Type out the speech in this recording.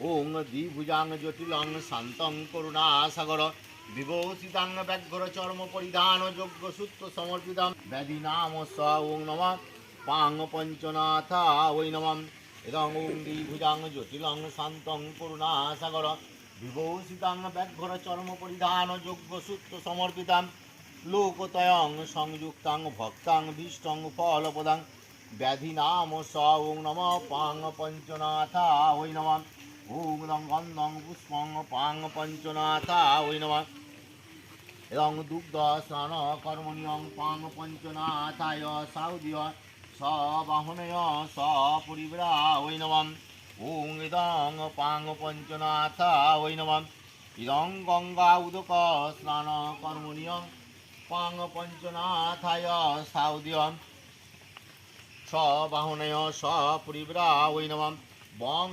ওং দ্বিভুজাং জটিলং শান্তং করুণাসাগর বিভূষিতাং ব্যাঘ্র চর্ম পরিধান যোগ্য সূত্র সমর্পিতাম ব্যাধি নাম স ওং নম পাং পঞ্চনাথা ওই নমঃ ইদং ওং দ্বিভুজাং জটিলং শান্তং করুণাসাগর বিভূষিতাং ব্যাঘ্র চর্ম পরিধান যোগ্য সূত্র সমর্পিতাম লোকতয়ং সংযুক্তাং ভক্তাং ভীষ্টং ফলপদাং ব্যাধি নাম স ওং নম পাং পঞ্চনাথা ওই নমঃ ওং দং গন্ধং পুষ্পং পাং পঞ্চনাথা ওই নমঃ এবং দুগ্ধ স্নান কর্মণিয়ং পাং পঞ্চনাথায় সাউদিয় সবাহনয় সপরিব্রা ওই নমঃ ওং ইদং পাং পঞ্চনাথা ওই নমঃ ইদং গঙ্গা উদক স্নান কর্মণিয়ং পাং পঞ্চনাথায় সাউদিয় সবাহনয় সপরিব্রা ওই নমঃ বং